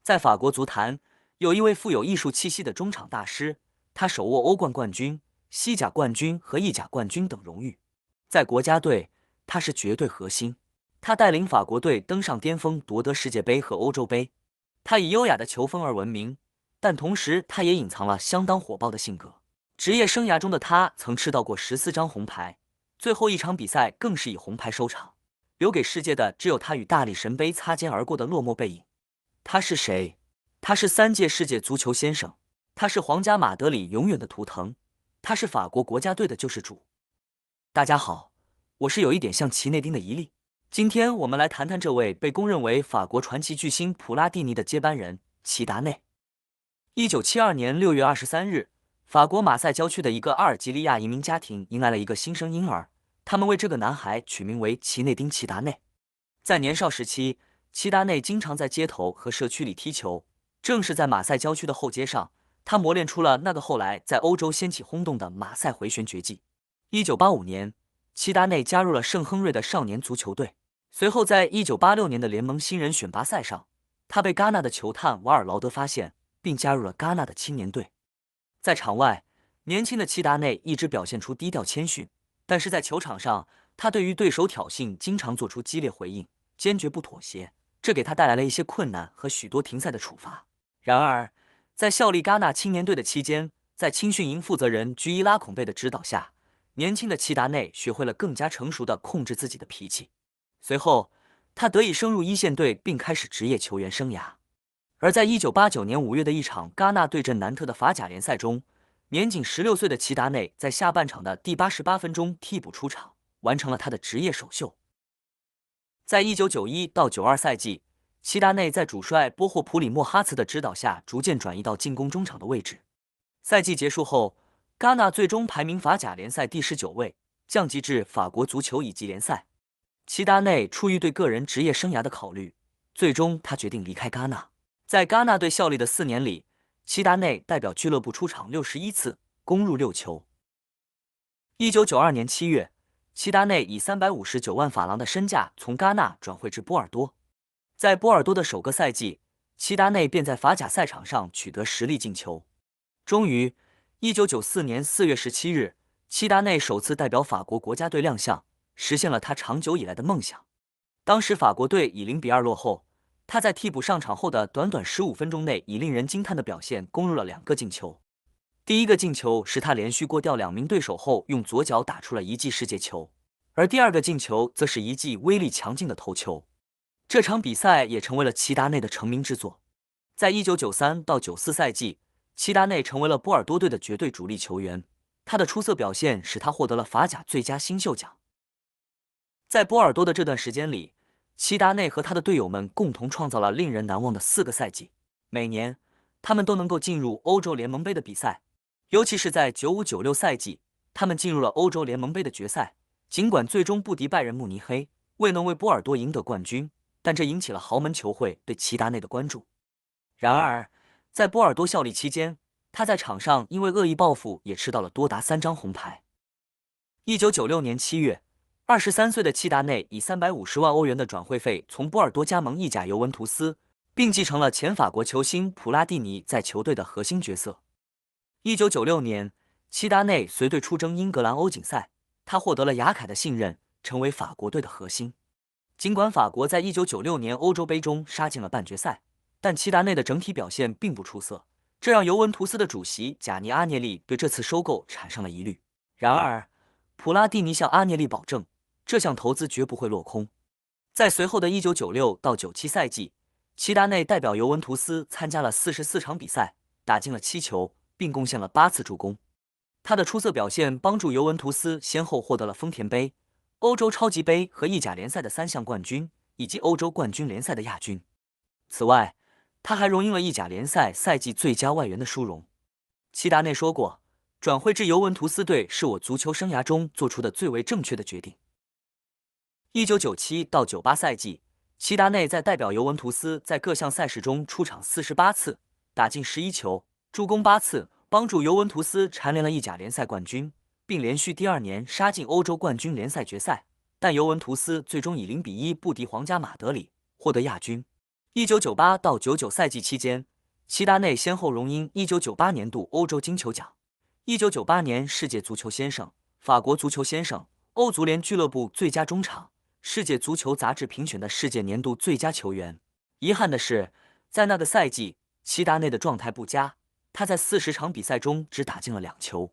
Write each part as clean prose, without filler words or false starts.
在法国足坛，有一位富有艺术气息的中场大师，他手握欧冠冠军、西甲冠军和意甲冠军等荣誉。在国家队，他是绝对核心，他带领法国队登上巅峰，夺得世界杯和欧洲杯。他以优雅的球风而闻名，但同时他也隐藏了相当火爆的性格。职业生涯中的他曾吃到过14张红牌，最后一场比赛更是以红牌收场，留给世界的只有他与大力神杯擦肩而过的落寞背影。他是谁？他是3届世界足球先生，他是皇家马德里永远的图腾，他是法国国家队的救世主。大家好，我是有一点像齐内丁的伊利。今天我们来谈谈这位被公认为法国传奇巨星普拉蒂尼的接班人齐达内。1972年6月23日，法国马赛郊区的一个阿尔及利亚移民家庭迎来了一个新生婴儿，他们为这个男孩取名为齐内丁·齐达内。在年少时期，齐达内经常在街头和社区里踢球，正是在马赛郊区的后街上，他磨练出了那个后来在欧洲掀起轰动的马赛回旋绝技。1985年，齐达内加入了圣亨瑞的少年足球队。随后，在1986年的联盟新人选拔赛上，他被戛纳的球探瓦尔劳德发现，并加入了戛纳的青年队。在场外，年轻的齐达内一直表现出低调谦逊，但是在球场上，他对于对手挑衅经常做出激烈回应，坚决不妥协，这给他带来了一些困难和许多停赛的处罚。然而，在效力戛纳青年队的期间，在青训营负责人居伊拉孔贝的指导下，年轻的齐达内学会了更加成熟地控制自己的脾气。随后，他得以升入一线队，并开始职业球员生涯。而在1989年5月的一场戛纳对阵南特的法甲联赛中，年仅16岁的齐达内在下半场的第88分钟替补出场，完成了他的职业首秀。在1991到92赛季，齐达内在主帅波霍普里莫哈茨的指导下，逐渐转移到进攻中场的位置。赛季结束后，戛纳最终排名法甲联赛第19位，降级至法国足球乙级联赛。齐达内出于对个人职业生涯的考虑，最终他决定离开戛纳。在戛纳队效力的4年里，齐达内代表俱乐部出场61次，攻入6球。1992年7月，齐达内以359万法郎的身价从戛纳转会至波尔多。在波尔多的首个赛季，齐达内便在法甲赛场上取得10粒进球。终于，1994年4月17日，齐达内首次代表法国国家队亮相，实现了他长久以来的梦想。当时法国队以0-2落后，他在替补上场后的短短15分钟内，以令人惊叹的表现攻入了2个进球。第一个进球是他连续过掉2名对手后，用左脚打出了一记世界球，而第2个进球则是一记威力强劲的头球。这场比赛也成为了齐达内的成名之作。在1993到94赛季，齐达内成为了波尔多队的绝对主力球员，他的出色表现使他获得了法甲最佳新秀奖。在波尔多的这段时间里，齐达内和他的队友们共同创造了令人难忘的4个赛季，每年他们都能够进入欧洲联盟杯的比赛，尤其是在95-96赛季，他们进入了欧洲联盟杯的决赛。尽管最终不敌拜仁慕尼黑，未能为波尔多赢得冠军，但这引起了豪门球会对齐达内的关注。然而，在波尔多效力期间，他在场上因为恶意报复也吃到了多达3张红牌。1996年7月，23岁的齐达内以350万欧元的转会费从波尔多加盟意甲尤文图斯，并继承了前法国球星普拉蒂尼在球队的核心角色。1996年，齐达内随队出征英格兰欧锦赛，他获得了雅凯的信任，成为法国队的核心。尽管法国在1996年欧洲杯中杀进了半决赛，但齐达内的整体表现并不出色，这让尤文图斯的主席贾尼阿涅利对这次收购产生了疑虑。然而，普拉蒂尼向阿涅利保证，这项投资绝不会落空。在随后的1996到97赛季，齐达内代表尤文图斯参加了44场比赛，打进了7球，并贡献了8次助攻。他的出色表现帮助尤文图斯先后获得了丰田杯、欧洲超级杯和意甲联赛的3项冠军，以及欧洲冠军联赛的亚军。此外，他还荣膺了意甲联赛赛季最佳外援的殊荣。齐达内说过，转会至尤文图斯队是我足球生涯中做出的最为正确的决定。1997到98赛季，齐达内在代表尤文图斯在各项赛事中出场48次，打进11球，助攻8次，帮助尤文图斯蝉联了意甲联赛冠军，并连续第2年杀进欧洲冠军联赛决赛。但尤文图斯最终以0-1不敌皇家马德里，获得亚军。1998到99赛季期间，齐达内先后荣膺1998年度欧洲金球奖、1998年世界足球先生、法国足球先生、欧足联俱乐部最佳中场、世界足球杂志评选的世界年度最佳球员。遗憾的是，在那个赛季，齐达内的状态不佳，他在40场比赛中只打进了2球。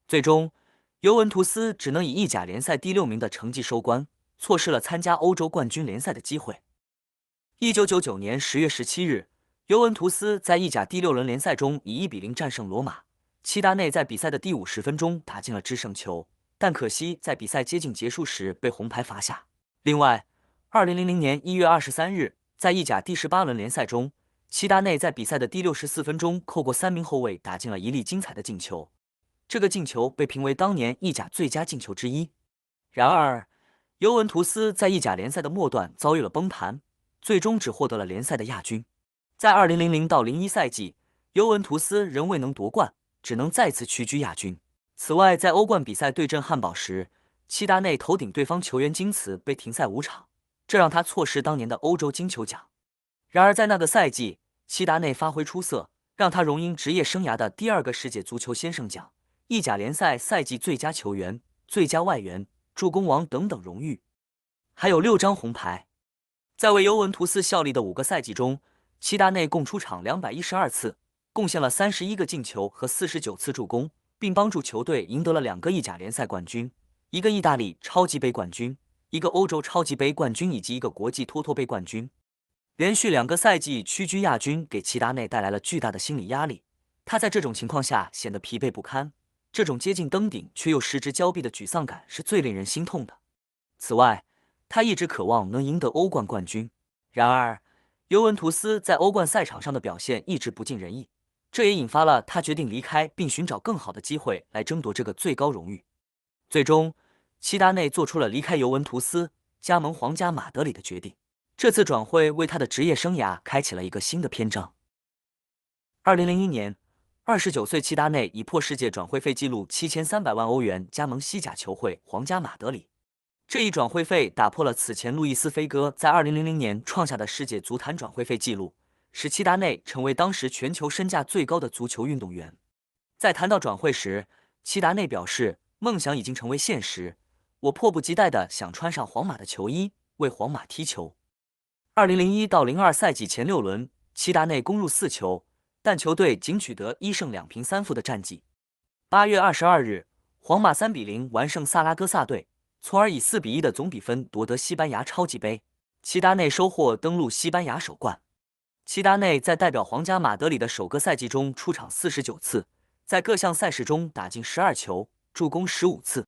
最终，尤文图斯只能以意甲联赛第6名的成绩收官，错失了参加欧洲冠军联赛的机会。1999年10月17日，尤文图斯在意甲第6轮联赛中以1-0战胜罗马。齐达内在比赛的第50分钟打进了制胜球，但可惜在比赛接近结束时被红牌罚下。另外，2000年1月23日，在意甲第18轮联赛中，齐达内在比赛的第64分钟扣过3名后卫，打进了一粒精彩的进球。这个进球被评为当年意甲最佳进球之一。然而，尤文图斯在意甲联赛的末段遭遇了崩盘，最终只获得了联赛的亚军。在2000到01赛季，尤文图斯仍未能夺冠，只能再次屈居亚军。此外，在欧冠比赛对阵汉堡时，齐达内头顶对方球员金茨被停赛5场，这让他错失当年的欧洲金球奖。然而在那个赛季，齐达内发挥出色，让他荣膺职业生涯的第2个世界足球先生奖、意甲联赛赛季最佳球员、最佳外援、助攻王等等荣誉，还有6张红牌。在为尤文图斯效力的5个赛季中，齐达内共出场212次，贡献了31个进球和49次助攻，并帮助球队赢得了2个意甲联赛冠军、1个意大利超级杯冠军、1个欧洲超级杯冠军以及1个国际托托杯冠军。连续2个赛季屈居亚军，给齐达内带来了巨大的心理压力。他在这种情况下显得疲惫不堪，这种接近登顶却又失之交臂的沮丧感是最令人心痛的。此外，他一直渴望能赢得欧冠冠军，然而尤文图斯在欧冠赛场上的表现一直不尽人意，这也引发了他决定离开并寻找更好的机会来争夺这个最高荣誉。最终，齐达内做出了离开尤文图斯，加盟皇家马德里的决定。这次转会为他的职业生涯开启了一个新的篇章。2001年，29岁齐达内以破世界转会费纪录7300万欧元加盟西甲球会皇家马德里。这一转会费打破了此前路易斯·菲戈在2000年创下的世界足坛转会费纪录，使齐达内成为当时全球身价最高的足球运动员。在谈到转会时，齐达内表示：“梦想已经成为现实，我迫不及待地想穿上皇马的球衣，为皇马踢球。”2001到02赛季前6轮，齐达内攻入4球，但球队仅取得1胜2平3负的战绩。8月22日，皇马3-0完胜萨拉戈萨队，从而以4-1的总比分夺得西班牙超级杯。齐达内收获登陆西班牙首冠。齐达内在代表皇家马德里的首个赛季中出场49次，在各项赛事中打进12球，助攻15次。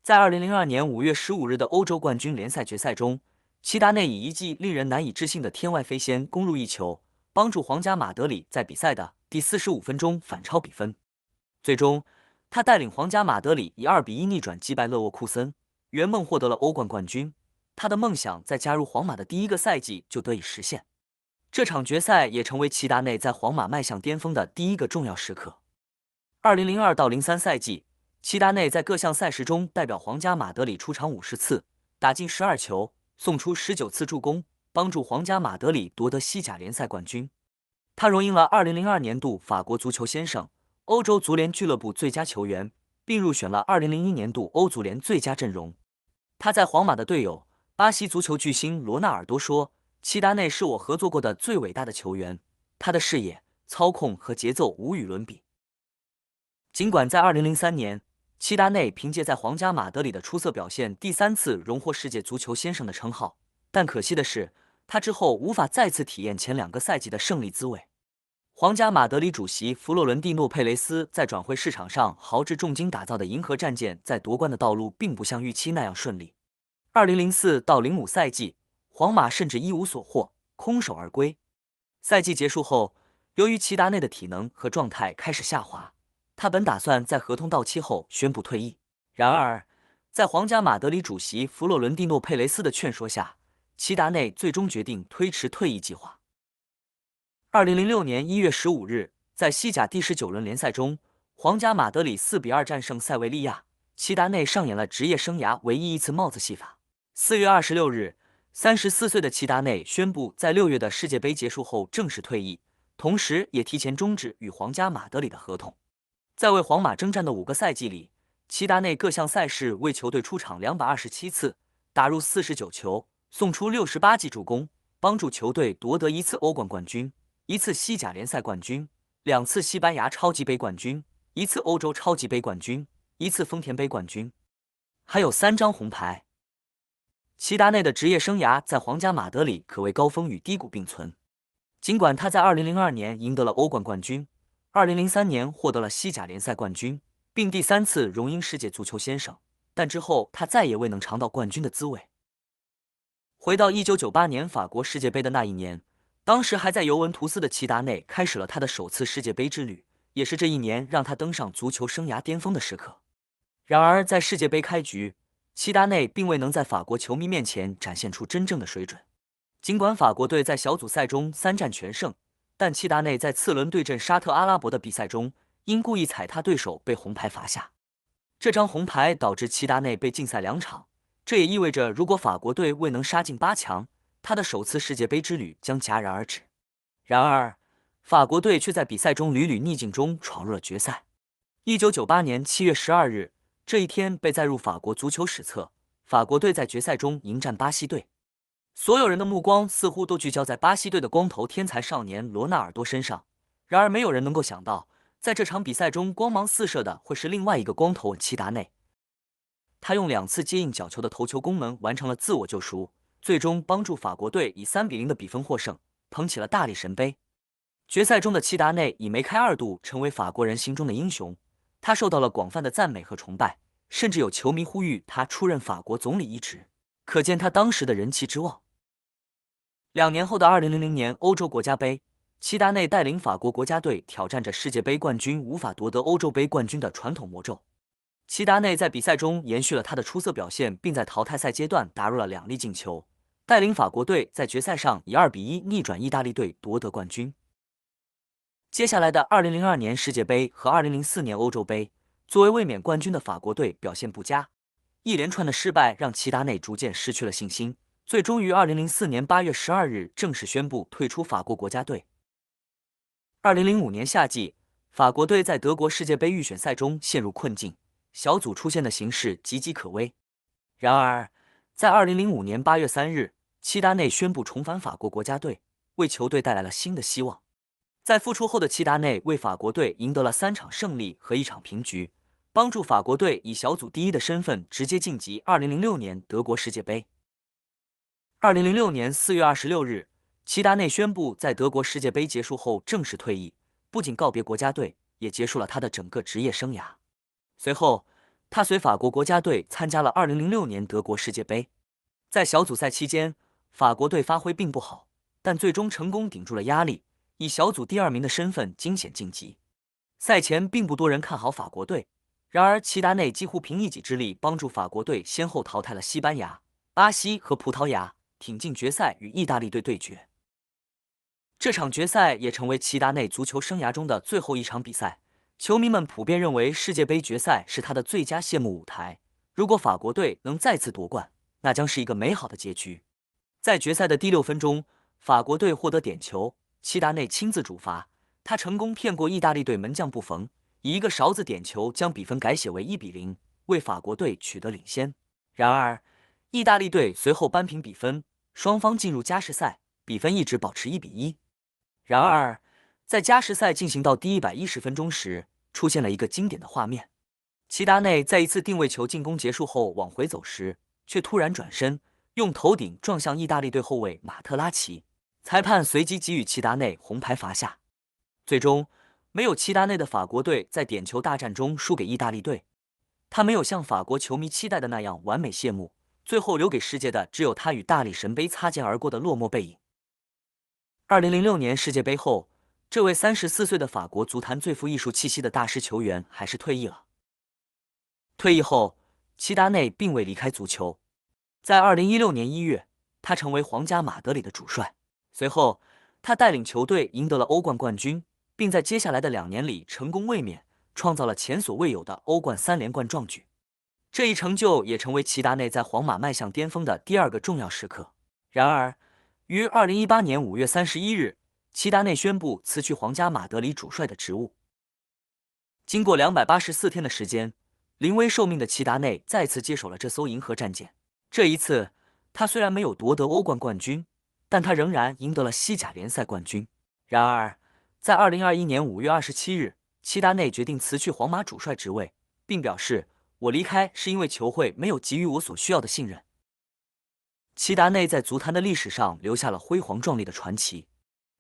在2002年5月15日的欧洲冠军联赛决赛中，齐达内以一记令人难以置信的天外飞仙攻入1球，帮助皇家马德里在比赛的第45分钟反超比分。最终，他带领皇家马德里以2-1逆转击败勒沃库森，圆梦获得了欧冠冠军。他的梦想在加入皇马的第1个赛季就得以实现。这场决赛也成为齐达内在皇马迈向巅峰的第1个重要时刻。2002到03赛季，齐达内在各项赛事中代表皇家马德里出场50次，打进12球，送出19次助攻，帮助皇家马德里夺得西甲联赛冠军。他荣膺了2002年度法国足球先生、欧洲足联俱乐部最佳球员，并入选了2001年度欧足联最佳阵容。他在皇马的队友巴西足球巨星罗纳尔多说：“齐达内是我合作过的最伟大的球员，他的视野、操控和节奏无与伦比。”尽管在2003年，齐达内凭借在皇家马德里的出色表现，第3次荣获世界足球先生的称号，但可惜的是，他之后无法再次体验前2个赛季的胜利滋味。皇家马德里主席弗洛伦蒂诺·佩雷斯在转会市场上豪掷重金打造的银河战舰，在夺冠的道路并不像预期那样顺利。2004到05赛季，皇马甚至一无所获，空手而归。赛季结束后，由于齐达内的体能和状态开始下滑，他本打算在合同到期后宣布退役。然而，在皇家马德里主席弗洛伦蒂诺·佩雷斯的劝说下，齐达内最终决定推迟退役计划。2006年1月15日，在西甲第19轮联赛中，皇家马德里4-2战胜塞维利亚，齐达内上演了职业生涯唯一一次帽子戏法。4月26日， 34岁的齐达内宣布在6月的世界杯结束后正式退役，同时也提前终止与皇家马德里的合同。在为皇马征战的5个赛季里，齐达内各项赛事为球队出场227次，打入49球，送出68记助攻，帮助球队夺得1次欧冠冠军、1次西甲联赛冠军、2次西班牙超级杯冠军、1次欧洲超级杯冠军、1次丰田杯冠军，还有3张红牌。齐达内的职业生涯在皇家马德里可谓高峰与低谷并存。尽管他在2002年赢得了欧冠冠军，2003年获得了西甲联赛冠军，并第3次荣膺世界足球先生，但之后他再也未能尝到冠军的滋味。回到1998年法国世界杯的那一年，当时还在尤文图斯的齐达内开始了他的首次世界杯之旅，也是这一年让他登上足球生涯巅峰的时刻。然而，在世界杯开局，齐达内并未能在法国球迷面前展现出真正的水准。尽管法国队在小组赛中3战全胜，但齐达内在次轮对阵沙特阿拉伯的比赛中，因故意踩踏对手被红牌罚下。这张红牌导致齐达内被禁赛2场，这也意味着如果法国队未能杀进8强，他的首次世界杯之旅将戛然而止。然而，法国队却在比赛中屡屡逆境中闯入了决赛。1998年7月12日。这一天被载入法国足球史册。法国队在决赛中迎战巴西队，所有人的目光似乎都聚焦在巴西队的光头天才少年罗纳尔多身上。然而，没有人能够想到，在这场比赛中光芒四射的会是另外一个光头齐达内。他用2次接应角球的头球攻门完成了自我救赎，最终帮助法国队以3-0的比分获胜，捧起了大力神杯。决赛中的齐达内以梅开2度成为法国人心中的英雄。他受到了广泛的赞美和崇拜，甚至有球迷呼吁他出任法国总理一职，可见他当时的人气之旺。2年后的2000年欧洲国家杯，齐达内带领法国国家队挑战着世界杯冠军无法夺得欧洲杯冠军的传统魔咒。齐达内在比赛中延续了他的出色表现，并在淘汰赛阶段打入了2粒进球，带领法国队在决赛上以2-1逆转意大利队夺得冠军。接下来的2002年世界杯和2004年欧洲杯，作为卫冕冠军的法国队表现不佳，一连串的失败让齐达内逐渐失去了信心，最终于2004年8月12日正式宣布退出法国国家队。2005年夏季，法国队在德国世界杯预选赛中陷入困境，小组出现的形势岌岌可危。然而，在2005年8月3日，齐达内宣布重返法国国家队，为球队带来了新的希望。在复出后的齐达内为法国队赢得了3场胜利和1场平局，帮助法国队以小组第1的身份直接晋级2006年德国世界杯。2006年4月26日，齐达内宣布在德国世界杯结束后正式退役，不仅告别国家队，也结束了他的整个职业生涯。随后，他随法国国家队参加了2006年德国世界杯。在小组赛期间，法国队发挥并不好，但最终成功顶住了压力，以小组第2名的身份惊险晋级。赛前并不多人看好法国队，然而齐达内几乎凭一己之力帮助法国队先后淘汰了西班牙、巴西和葡萄牙，挺进决赛与意大利队对决。这场决赛也成为齐达内足球生涯中的最后一场比赛。球迷们普遍认为世界杯决赛是他的最佳谢幕舞台。如果法国队能再次夺冠，那将是一个美好的结局。在决赛的第6分钟，法国队获得点球。齐达内亲自主罚，他成功骗过意大利队门将布冯，以一个勺子点球将比分改写为1-0，为法国队取得领先。然而，意大利队随后扳平比分，双方进入加时赛，比分一直保持1-1。然而，在加时赛进行到第110分钟时，出现了一个经典的画面：齐达内在一次定位球进攻结束后往回走时，却突然转身，用头顶撞向意大利队后卫马特拉齐。裁判随即给予齐达内红牌罚下。最终，没有齐达内的法国队在点球大战中输给意大利队。他没有像法国球迷期待的那样完美谢幕，最后留给世界的只有他与大力神杯擦肩而过的落寞背影。2006年世界杯后，这位34岁的法国足坛最富艺术气息的大师球员还是退役了。退役后，齐达内并未离开足球。在2016年1月，他成为皇家马德里的主帅。随后，他带领球队赢得了欧冠冠军，并在接下来的2年里成功卫冕，创造了前所未有的欧冠3连冠壮举。这一成就也成为齐达内在皇马迈向巅峰的第2个重要时刻。然而，于2018年5月31日，齐达内宣布辞去皇家马德里主帅的职务。经过284天的时间，临危受命的齐达内再次接手了这艘银河战舰。这一次，他虽然没有夺得欧冠冠军，但他仍然赢得了西甲联赛冠军。然而，在2021年5月27日，齐达内决定辞去皇马主帅职位，并表示：“我离开是因为球会没有给予我所需要的信任。”齐达内在足坛的历史上留下了辉煌壮丽的传奇。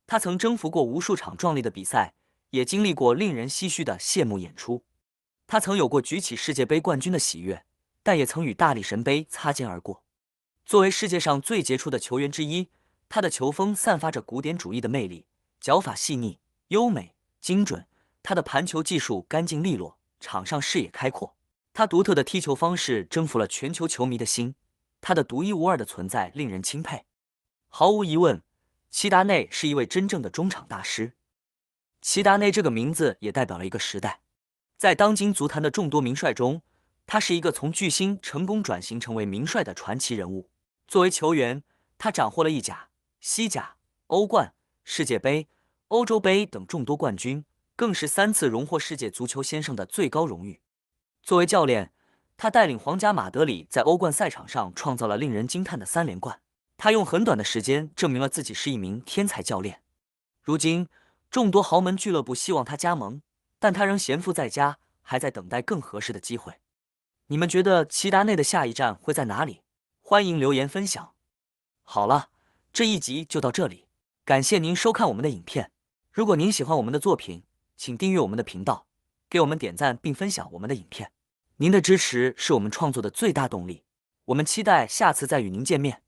他曾征服过无数场壮丽的比赛，也经历过令人唏嘘的谢幕演出。他曾有过举起世界杯冠军的喜悦，但也曾与大力神杯擦肩而过。作为世界上最杰出的球员之一，他的球风散发着古典主义的魅力，脚法细腻、优美、精准。他的盘球技术干净利落，场上视野开阔。他独特的踢球方式征服了全球球迷的心，他的独一无二的存在令人钦佩。毫无疑问，齐达内是一位真正的中场大师。齐达内这个名字也代表了一个时代。在当今足坛的众多名帅中，他是一个从巨星成功转型成为名帅的传奇人物。作为球员，他斩获了意甲、西甲、欧冠、世界杯、欧洲杯等众多冠军，更是3次荣获世界足球先生的最高荣誉。作为教练，他带领皇家马德里在欧冠赛场上创造了令人惊叹的3连冠。他用很短的时间证明了自己是一名天才教练。如今，众多豪门俱乐部希望他加盟，但他仍闲赋在家，还在等待更合适的机会。你们觉得齐达内的下一站会在哪里？欢迎留言分享。好了，这一集就到这里，感谢您收看我们的影片。如果您喜欢我们的作品，请订阅我们的频道，给我们点赞并分享我们的影片。您的支持是我们创作的最大动力。我们期待下次再与您见面。